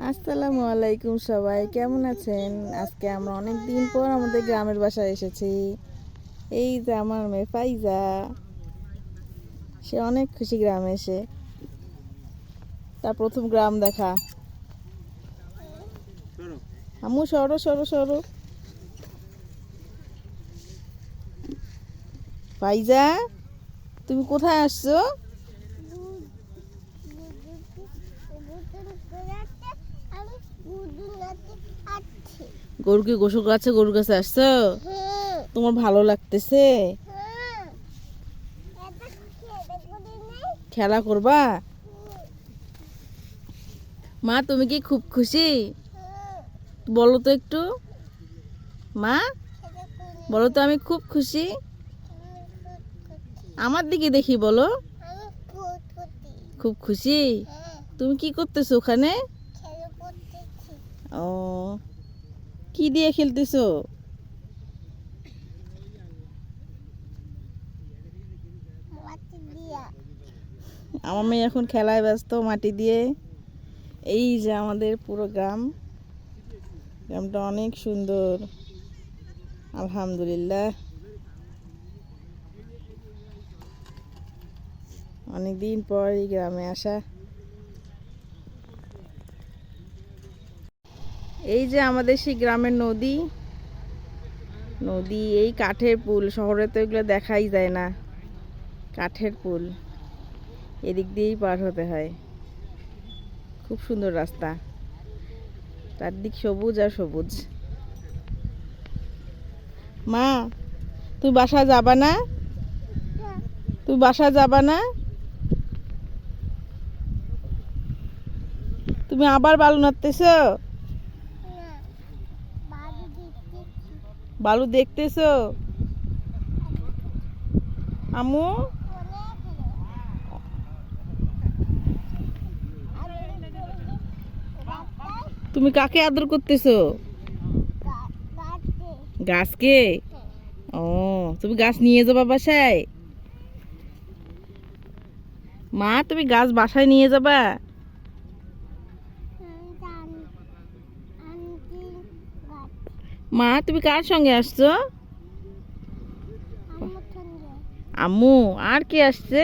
আসসালামু আলাইকুম, সবাই কেমন আছেন? আজকে আমরা অনেক দিন পর আমাদের গ্রামের বাসায় এসেছি। এই যে আমার মেয়ে ফাইজা, সে অনেক খুশি গ্রামে এসে। তার প্রথম গ্রাম দেখা। আম্মু সরো সরো সরো। ফাইজা, তুমি কোথায় আসছো? গরুকে গোসল করাচ্ছে, গরুর কাছে আসছো? তোমার ভালো লাগতেছে? খেলা করবা? মা, তুমি কি খুব খুশি? বলো তো একটু। মা, বলো তো আমি খুব খুশি। আমার দিকে দেখি বলো। খুব খুশি? তুমি কি করতেছো ওখানে? ও, কি দিয়ে খেলতেছো? আমার মেয়ে এখন খেলায় ব্যস্ত মাটি দিয়ে। এই যে আমাদের পুরো গ্রাম, গ্রামটা অনেক সুন্দর, আলহামদুলিল্লাহ। অনেকদিন পর এই গ্রামে আসা। এই যে আমাদের সেই গ্রামের নদী, এই কাঠের পুল। শহরে তো এগুলো দেখাই যায় না। কাঠের পুল, এদিক দিয়েই পার হতে হয়। খুব সুন্দর রাস্তা, চারদিক সবুজ আর সবুজ। মা, তুমি বাসায় যাবা না? তুমি বাসায় যাবা না? তুমি আবার বালু নাড়তেছো? বালু দেখতেছো? আম্মু, তুমি কাকে আদর করতেছো? গাছকে? ও, তুমি গাছ নিয়ে যাবা বাসায়? মা, তুমি গাছ বাসায় নিয়ে যাবা? মা, তুমি কার সঙ্গে আসছো? আম্মু, আর কে আসছে?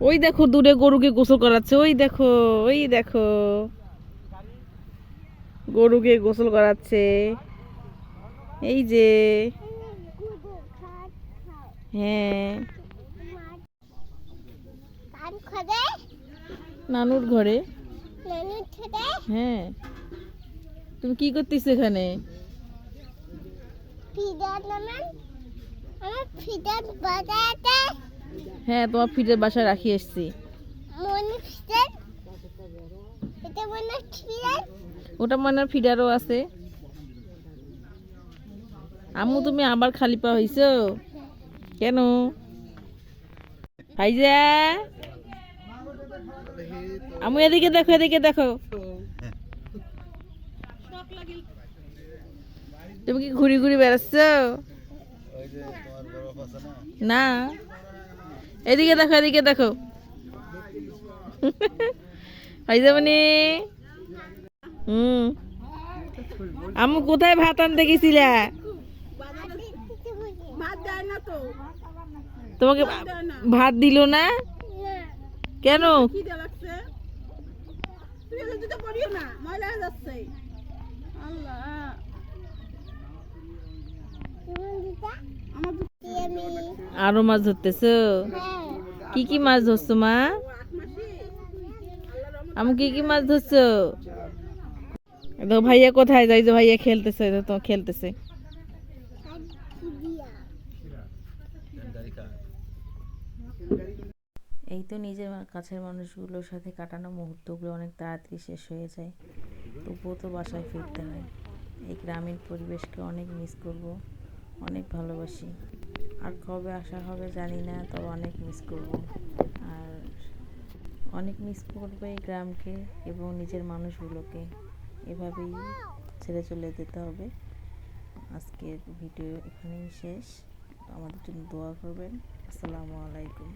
ওই দেখো দূরে গরুকে গোসল করাচ্ছে। ওই দেখো, ওই দেখো, গরুকে গোসল করাচ্ছে। এই যে, হ্যাঁ, নানুর ঘরে। হ্যাঁ, তুমি কি করতেছো এখানে? হ্যাঁ, তোমার ফিডের বাসায় রাখি এসছি। ওটা মনে হয় ফিডারও আছে। আম্মু, তুমি আবার খালি পা হইছো কেন? ফাইজা, আম্মু এদিকে দেখো, এদিকে দেখো। তুমি কি ঘুরি ঘুরি বেড়াচ্ছ? না, এদিকে দেখো, এদিকে দেখো। ফাইজা মানে, আম্মু কোথায় ভাত আনতে গেছিলা? তোমাকে ভাত দিল না কেন? আরো মাছ ধরতেছো? কি কি মাছ ধরছো মা? আমি কি কি মাছ ধরছো? ভাইয়া কোথায় যাই? যে ভাইয়া খেলতেছে, তো খেলতেছে। এই তো নিজের কাছের মানুষগুলোর সাথে কাটানো মুহূর্তগুলো অনেক তাড়াতাড়ি শেষ হয়ে যায়, তবুও তো বাসায় ফিরতে হয়। এই গ্রামীণ পরিবেশকে অনেক মিস করব, অনেক ভালোবাসি। আর কবে আসা হবে জানি না, তবে অনেক মিস করব। আর অনেক মিস করবো এই গ্রামকে এবং নিজের মানুষগুলোকে। এভাবেই ছেড়ে চলে যেতে হবে। আজকের ভিডিও এখানেই শেষ। আমাদের জন্য দোয়া করবেন। আসসালামু আলাইকুম।